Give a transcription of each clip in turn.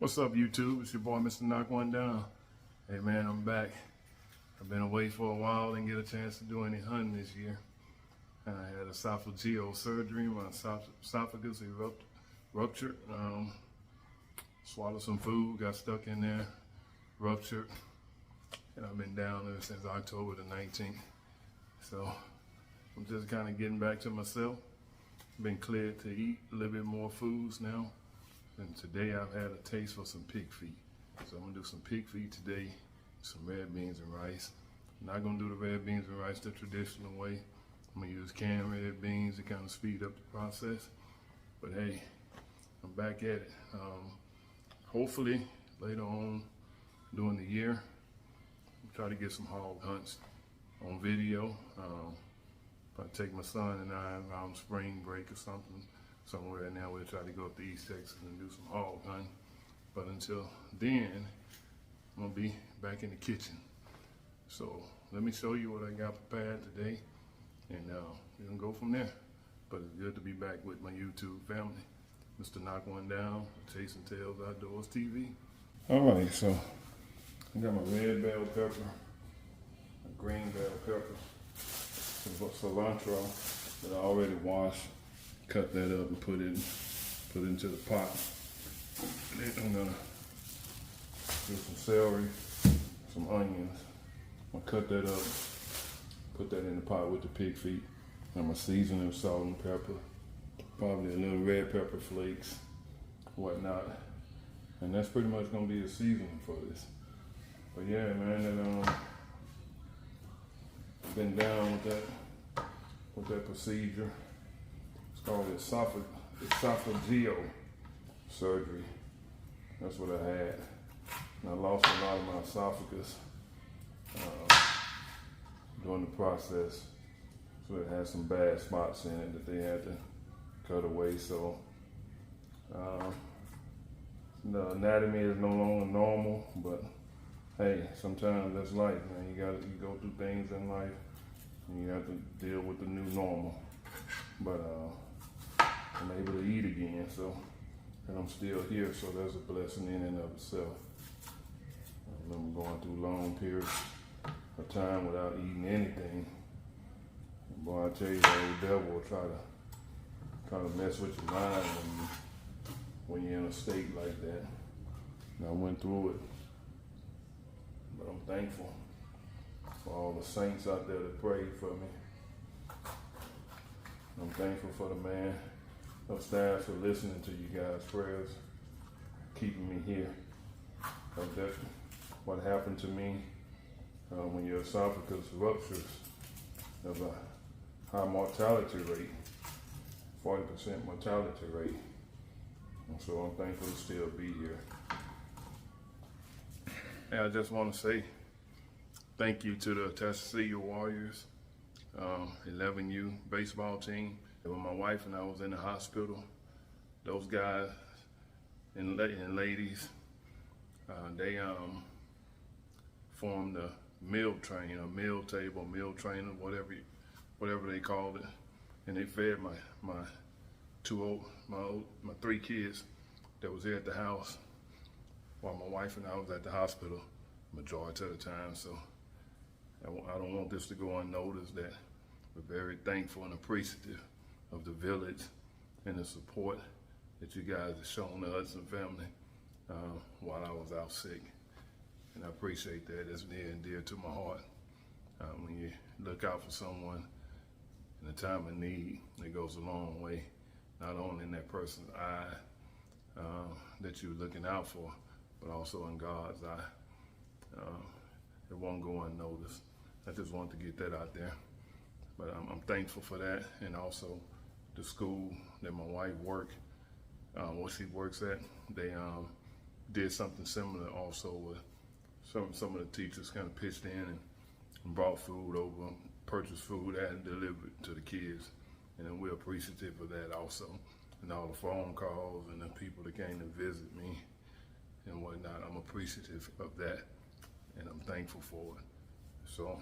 What's up, YouTube? It's your boy, Mr. Knock One Down. Hey man, I'm back. I've been away for a while, didn't get a chance to do any hunting this year. I had esophageal surgery, my esophagus ruptured. Swallowed some food, got stuck in there, ruptured. And I've been down there since October the 19th. So I'm just kind of getting back to myself. Been cleared to eat a little bit more foods now. And today I've had a taste for some pig feet. So I'm gonna do some pig feet today, some red beans and rice. I'm not gonna do the red beans and rice the traditional way. I'm gonna use canned red beans to kind of speed up the process. But hey, I'm back at it. Hopefully later on during the year, I'll try to get some hog hunts on video. If I take my son and I around spring break or something, somewhere now we'll try to go up to East Texas and do some hog hunting. But until then, I'm gonna be back in the kitchen. So let me show you what I got prepared today, and we're gonna go from there. But it's good to be back with my YouTube family. Mr. Knock One Down, Chasing Tails Outdoors TV. All right, so I got my red bell pepper, my green bell pepper, some cilantro that I already washed. Cut that up and put it into the pot. Then I'm gonna do some celery, some onions. I'm gonna cut that up, put that in the pot with the pig feet. I'm gonna season it with salt and pepper, probably a little red pepper flakes, whatnot. And that's pretty much gonna be the seasoning for this. But yeah, man, I've been down with that procedure. It's called esophageal surgery. That's what I had. And I lost a lot of my esophagus during the process. So it had some bad spots in it that they had to cut away. So the anatomy is no longer normal, but hey, sometimes that's life, man. You go through things in life and you have to deal with the new normal. But I'm able to eat again, and I'm still here, so that's a blessing in and of itself. I remember going through long periods of time without eating anything. And boy, I tell you, the old devil will try to mess with your mind when you're in a state like that. And I went through it, but I'm thankful for all the saints out there that prayed for me. I'm thankful for the man upstairs for listening to you guys' prayers, keeping me here. That's what happened to me when your esophagus ruptures. There's a high mortality rate, 40% mortality rate. And so I'm thankful to still be here. And I just want to say thank you to the Tuskegee Warriors, 11U baseball team. When my wife and I was in the hospital, those guys and ladies, they formed a meal train, a meal table, meal trainer, whatever they called it, and they fed my three kids that was here at the house while my wife and I was at the hospital majority of the time. So I don't want this to go unnoticed that we're very thankful and appreciative of the village and the support that you guys have shown the Hudson family while I was out sick. And I appreciate that. It's near and dear to my heart. When you look out for someone in a time of need, it goes a long way, not only in that person's eye that you're looking out for, but also in God's eye. It won't go unnoticed. I just wanted to get that out there. But I'm thankful for that, and also the school that my wife works at, they did something similar also with some of the teachers kind of pitched in and brought food over, purchased food and delivered to the kids. And then we're appreciative of that also. And all the phone calls and the people that came to visit me and whatnot, I'm appreciative of that, and I'm thankful for it. So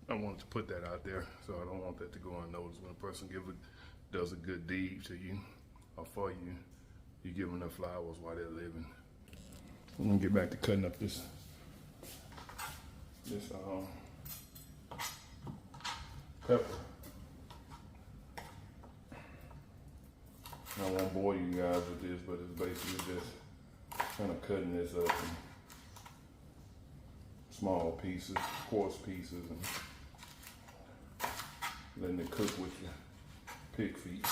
I wanted to put that out there, so I don't want that to go unnoticed. When a person does a good deed to you or for you, you give them the flowers while they're living. I'm gonna get back to cutting up this pepper. I won't bore you guys with this, but it's basically just kind of cutting this up in small pieces, coarse pieces, and letting it cook with your pig feet.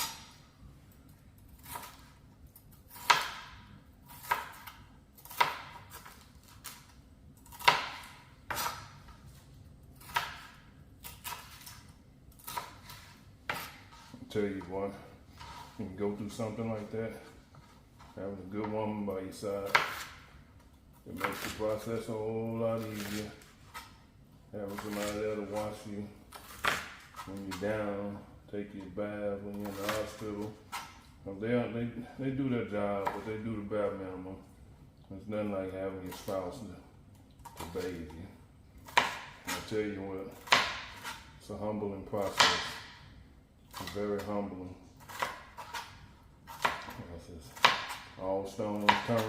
I'll tell you what, you can go through something like that, having a good woman by your side, it makes the process a whole lot easier. Having somebody there to watch you when you're down, take your bath when you're in the hospital. They do their job, but they do the bare minimum. There's nothing like having your spouse to bathe you. And I tell you what, it's a humbling process. It's very humbling. All stones turn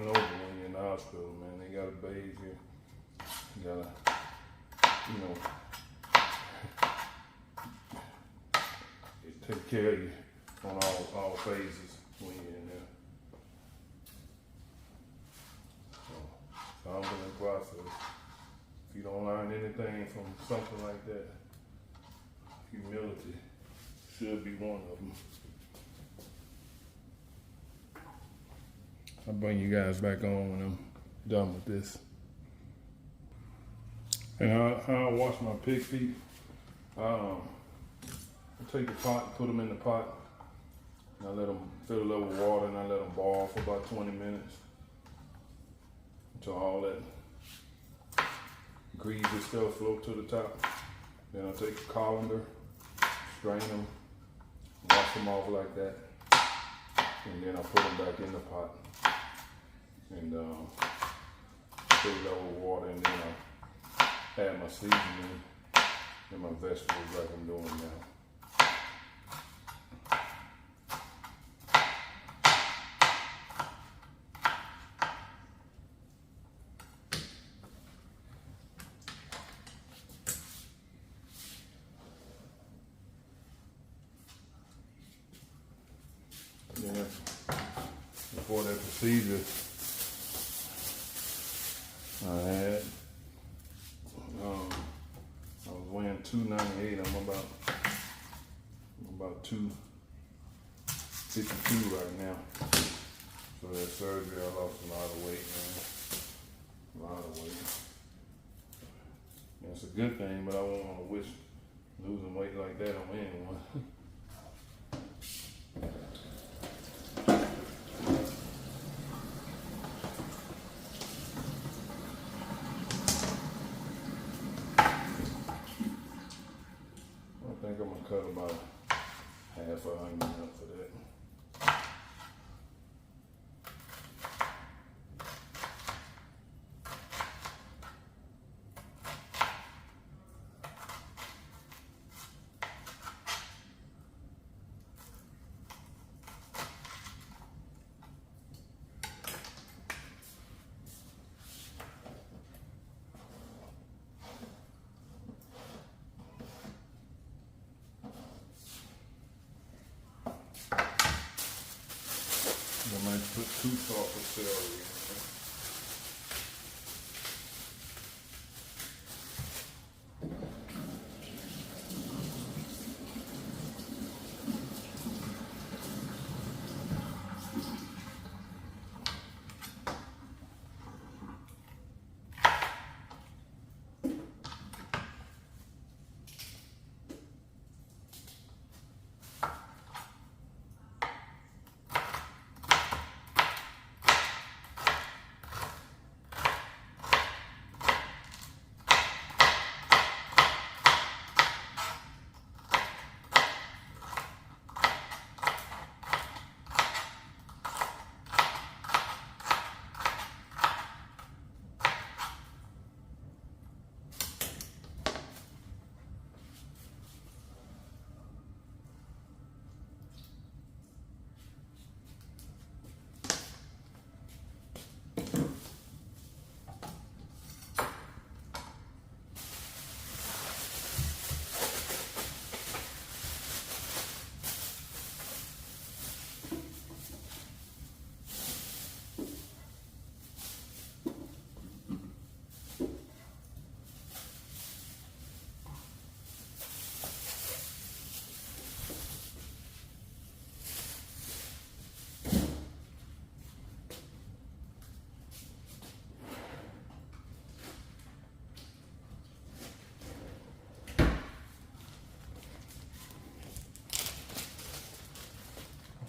over when you're in the hospital, man. They gotta bathe you. You gotta, take care of you on all phases when you're in there. So, it's a humbling process. If you don't learn anything from something like that, humility should be one of them. I'll bring you guys back on when I'm done with this. And how I wash my pig feet, I take the pot, put them in the pot, and I let them fill it up with water, and I let them boil for about 20 minutes until all that greasy stuff float to the top. Then I take a colander, strain them, wash them off like that, and then I put them back in the pot and fill it up with water, and then I add my seasoning and my vegetables like I'm doing now. Then before that procedure, I was weighing 298. I'm about 252 right now. So that surgery, I lost a lot of weight, man. A lot of weight. And it's a good thing, but I won't want to wish losing weight like that on anyone. I think I'm gonna cut about half a onion up for that. I might put 2 stalks of celery in there.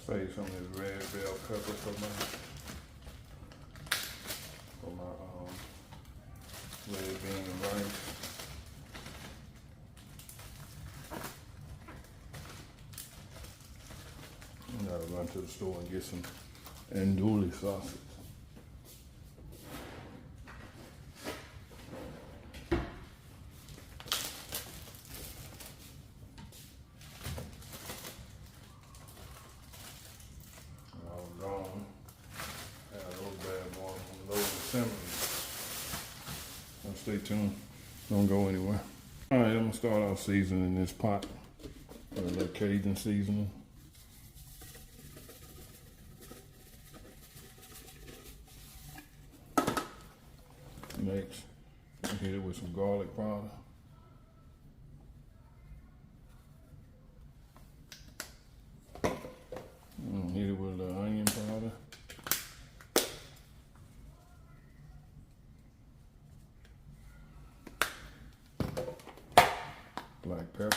Save some of this red bell pepper for my red bean and rice. I gotta run to the store and get some andouille sausage. Stay tuned. Don't go anywhere. All right, I'm gonna start off seasoning this pot with a little Cajun seasoning. Next, hit it with some garlic powder. Hit it with a little onion powder. Black pepper.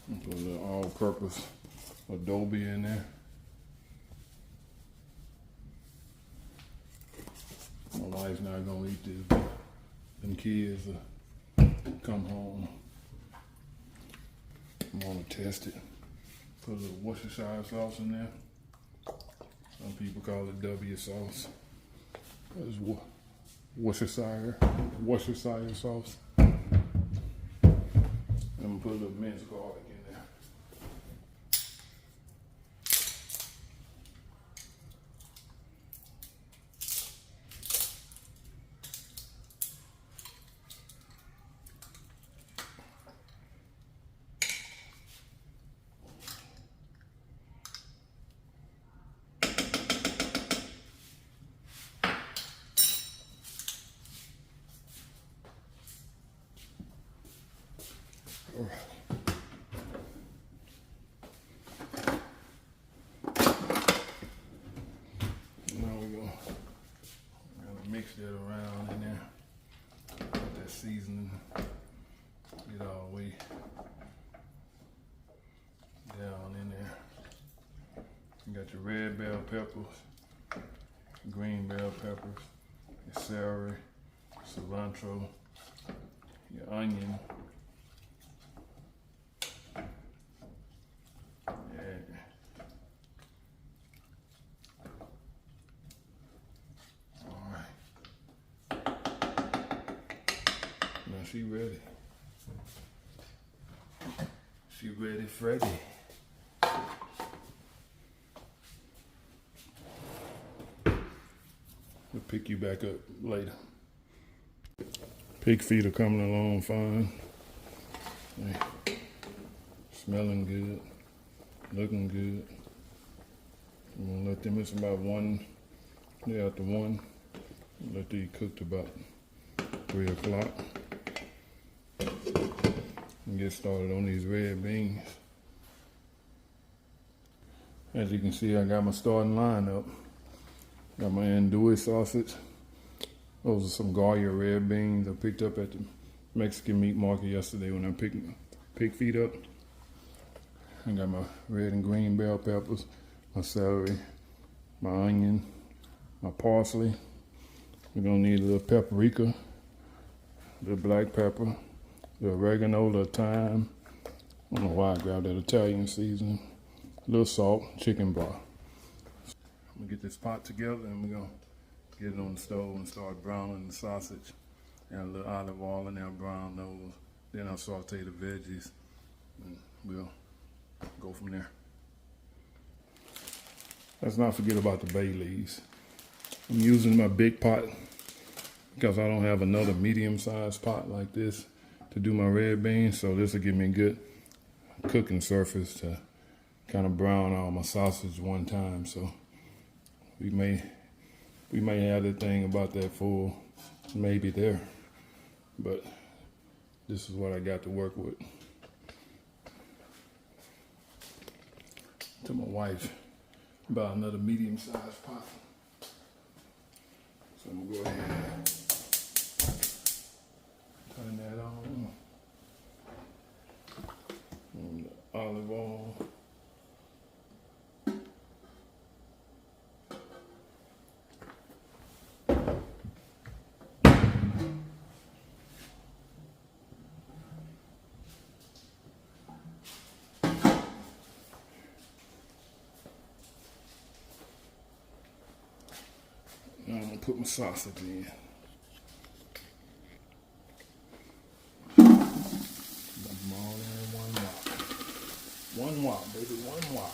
And put a little all-purpose adobe in there. My wife's not gonna eat this, but them kids come home. I'm gonna test it. Put a little Worcestershire sauce in there. Some people call it W sauce. That's Worcestershire sauce. I'm gonna put a little minced garlic in there. Now we're gonna mix that around in there. Put that seasoning, get all the way down in there. You got your red bell peppers, green bell peppers, your celery, cilantro, your onion. She ready. She ready, Freddy. We'll pick you back up later. Pig feet are coming along fine. Hey, smelling good, looking good. I'm gonna let them, it's about 1, they're after 1. Let these cook to about 3 o'clock. And get started on these red beans. As you can see, I got my starting line up. Got my andouille sausage. Those are some Goya red beans I picked up at the Mexican meat market yesterday when I picked Pigfeet up. I got my red and green bell peppers, my celery, my onion, my parsley. We're gonna need a little paprika, a little black pepper, the oregano, a little thyme. I don't know why I grabbed that Italian seasoning. A little salt, chicken broth. I'm gonna get this pot together and we're gonna get it on the stove and start browning the sausage. Add a little olive oil in there, brown those. Then I'll saute the veggies and we'll go from there. Let's not forget about the bay leaves. I'm using my big pot because I don't have another medium-sized pot like this to do my red beans, so this will give me a good cooking surface to kind of brown all my sausage one time. So we may have that thing about that full, maybe there, but this is what I got to work with. to my wife about another medium-sized pot. So I'm gonna go ahead and turn that on. And the olive oil. Now I'm gonna put my sausage in. Dump them all in one wop. One wop, baby, one wop.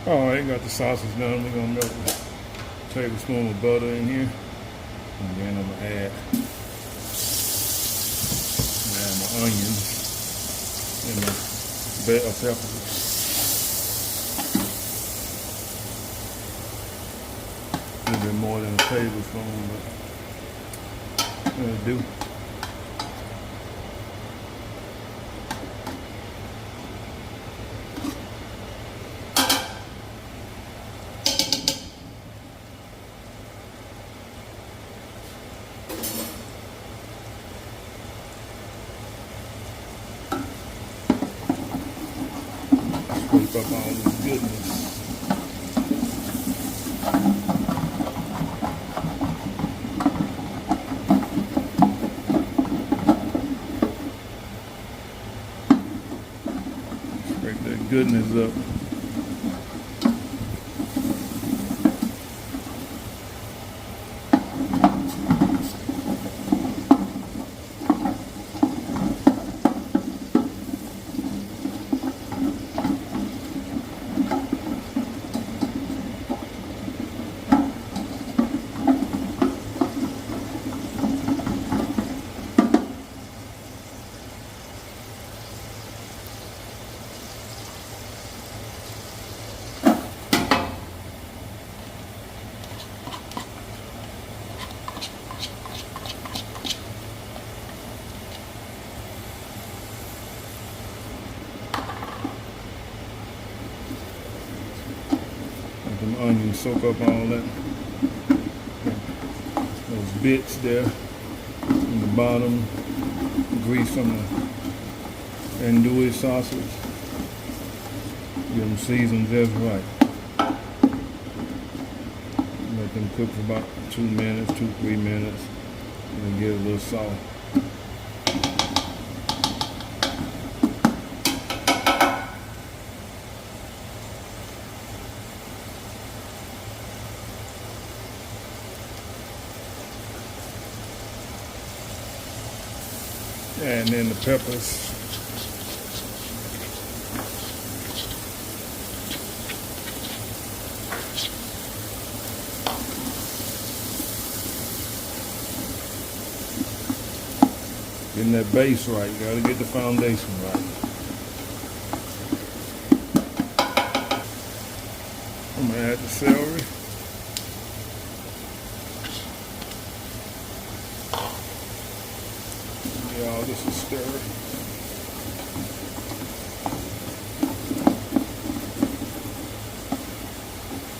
Alright, got the sausage done. We're gonna melt a tablespoon of butter in here. And then I'm gonna add my onions and the bell peppers. A little bit more than a tablespoon, but it'll do. Scrape up all this goodness. Scrape that goodness up. Let them onions soak up all that, those bits there in the bottom, grease from the andouille sausage. Get them seasoned just right. Let them cook for about 2 minutes, 2-3 minutes, and then get a little salt. And then the peppers. Getting that base right, you gotta get the foundation right. I'm gonna add the celery. Yeah, all this is stir.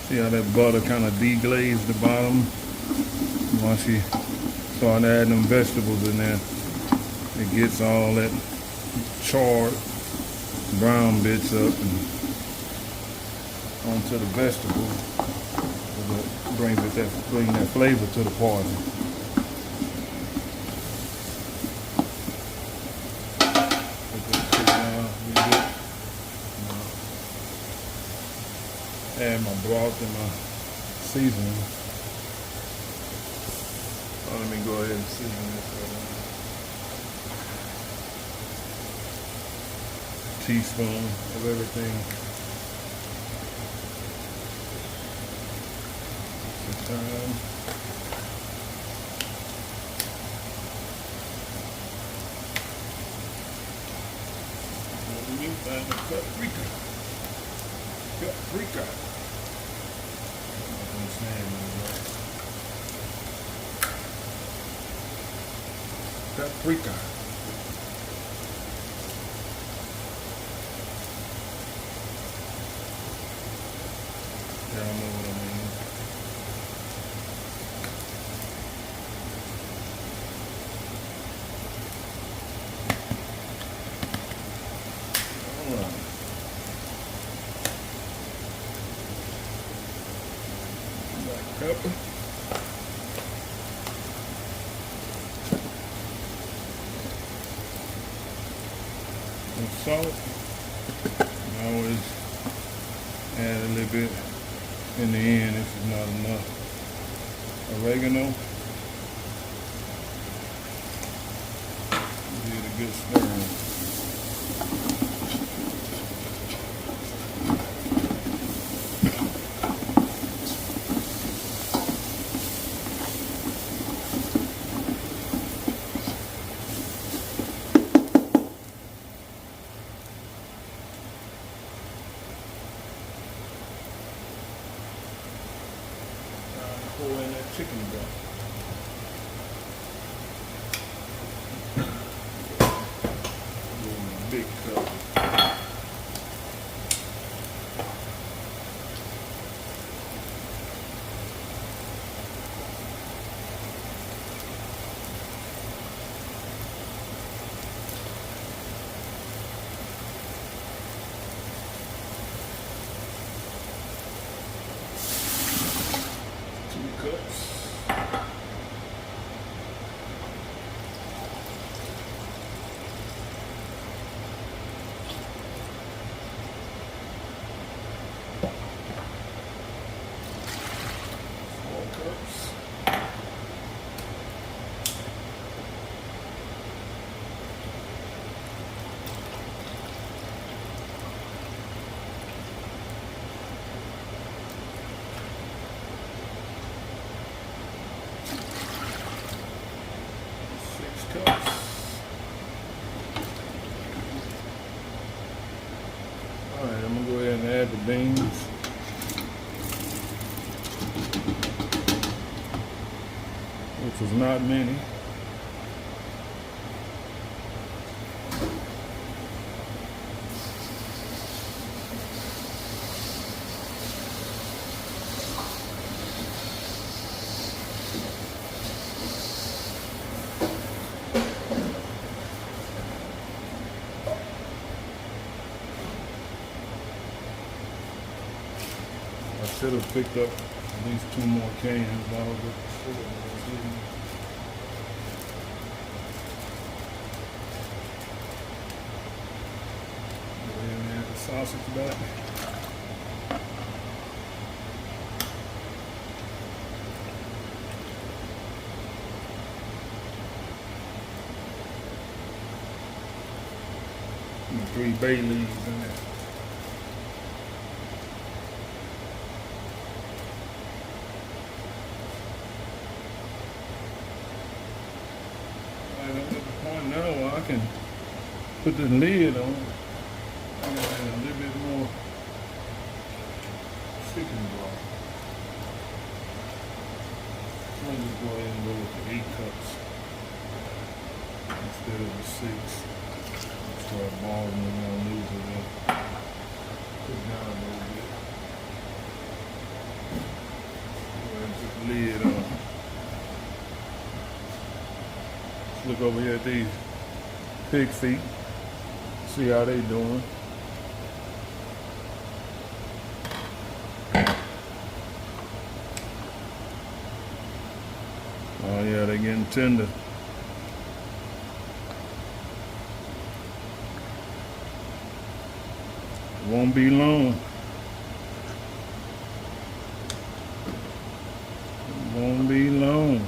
See how that butter kind of deglazed the bottom? Once you start adding them vegetables in there, it gets all that charred brown bits up and onto the vegetables. It brings that flavor to the party. Add my broth and my seasoning. Oh, let me go ahead and season this. Teaspoon of everything. Thyme. Paprika. Paprika. Y'all know what I mean. All right. Black pepper. And salt. I always add a little bit in the end if it's not enough. Oregano. Give it a good stir. Pour in that chicken broth. Big cup. Alright, I'm gonna go ahead and add the beans. Which is not many. I should have picked up at least 2 more cans, but I was with the sugar. Go ahead and add the sausage back. And 3 bay leaves in there. At the point now where I can put the lid on, I can add a little bit more chicken broth. I'm gonna just go ahead and go with the 8 cups instead of the 6. Start balling and I'm gonna lose it up. Put it down a little bit. Go ahead and put the lid on. Let's look over here at these pig feet. See how they doing. Oh yeah, they're getting tender. Won't be long. Won't be long.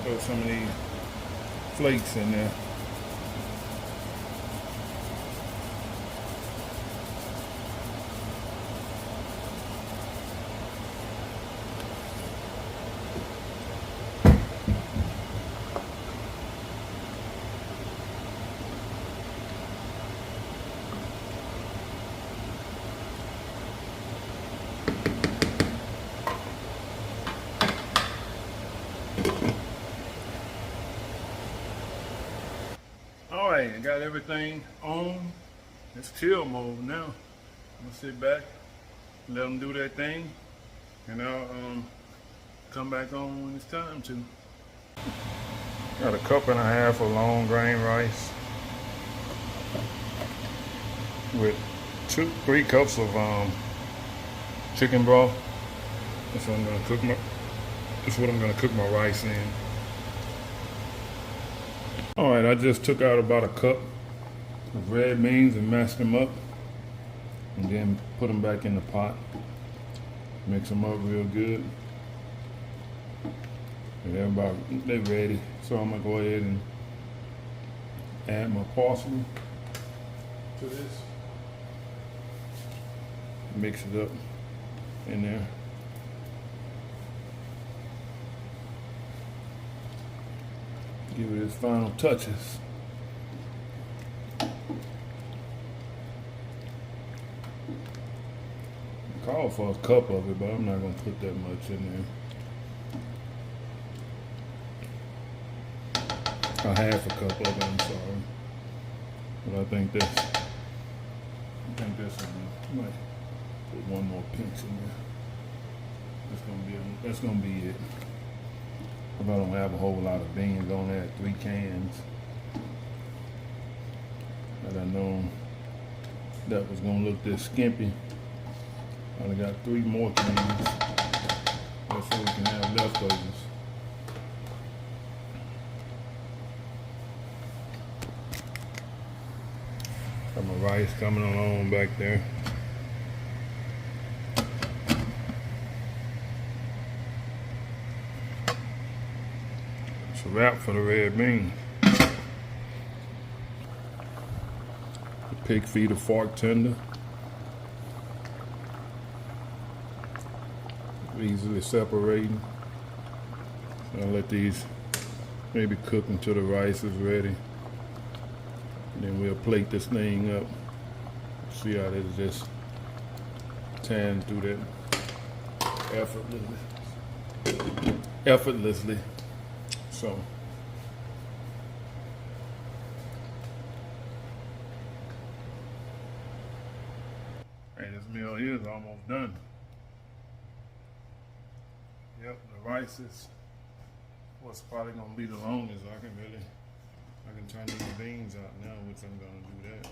Throw some of these flakes in there. Alright, I got everything on. It's chill mode now. I'm gonna sit back, let them do their thing, and I'll come back on when it's time to. Got a cup and a half of long grain rice with 3 cups of chicken broth. That's what I'm gonna cook my rice in. All right, I just took out about a cup of red beans and mashed them up, and then put them back in the pot. Mix them up real good. And they're ready. So I'm gonna go ahead and add my parsley to this. Mix it up in there. Give it its final touches. Call for a cup of it, but I'm not gonna put that much in there. A half a cup of it, I'm sorry. But I think this I might put one more pinch in there. That's gonna be it. If I don't have a whole lot of beans on there, 3 cans. But I know that was gonna look this skimpy. I only got 3 more cans. That's so we can have leftovers. Got my rice coming along back there. It's a wrap for the red beans. The pig feet are fork tender. Easily separating. I'll let these maybe cook until the rice is ready. And then we'll plate this thing up. See how this just tan through that effortlessly. So hey, this meal here is almost done. Yep, the rice is what's probably gonna be the longest. I can turn these beans out now, which I'm gonna do that.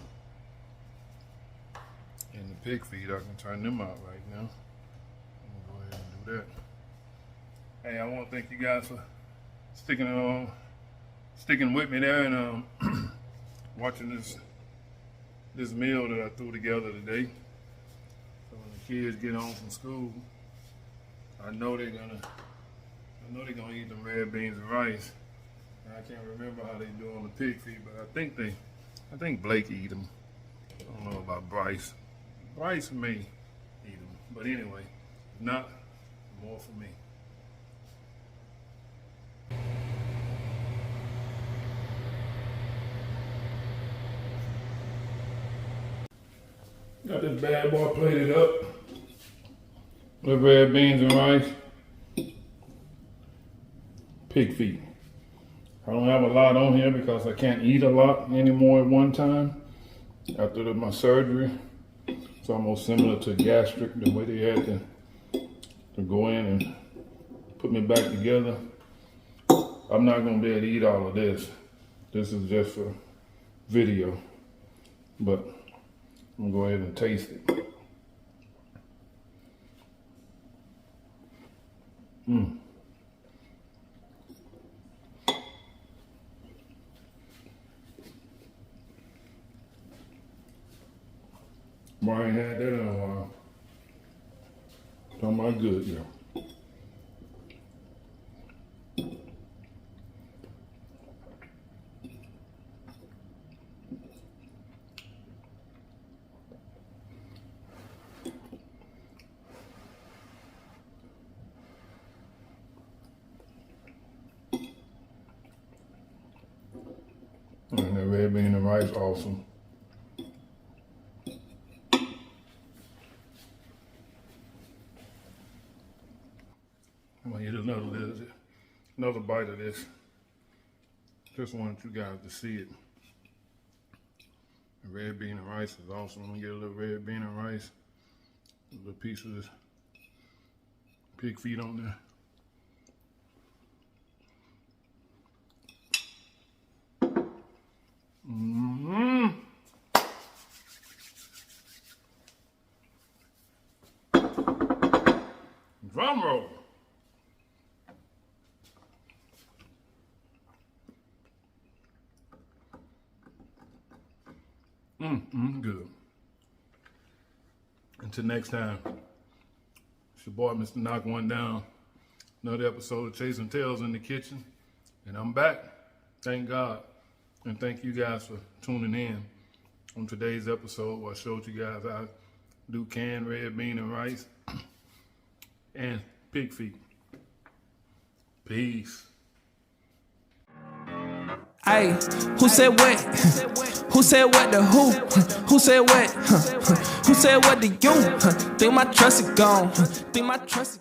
And the pig feet, I can turn them out right now. I'm gonna go ahead and do that. Hey, I want to thank you guys for sticking with me there and watching this meal that I threw together today. So when the kids get home from school, I know they're gonna red beans and rice. I can't remember how they do on the pig feet, but I think Blake eat them. I don't know about Bryce. Bryce may eat them, but anyway, if not, more for me. Got this bad boy plated up with red beans and rice. Pig feet. I don't have a lot on here because I can't eat a lot anymore at one time. After my surgery, it's almost similar to gastric, the way they had to go in and put me back together. I'm not gonna be able to eat all of this. This is just for video, but I'm gonna go ahead and taste it. Boy, I ain't had that in a while. Talking about good, yeah. And that red bean and rice, awesome. I'm gonna get another bite of this. Just wanted you guys to see it. The red bean and rice is awesome. I'm gonna get a little red bean and rice, a little piece of this pig feet on there. Drum roll. Good. Until next time, it's your boy, Mr. Knock One Down. Another episode of Chasing Tails in the Kitchen. And I'm back. Thank God. And thank you guys for tuning in on today's episode where I showed you guys how to do canned red bean and rice and pig feet. Peace. Hey, who said what? Who said what to who? Who said what? Who said what to you? Think my trust is gone. Think my trust is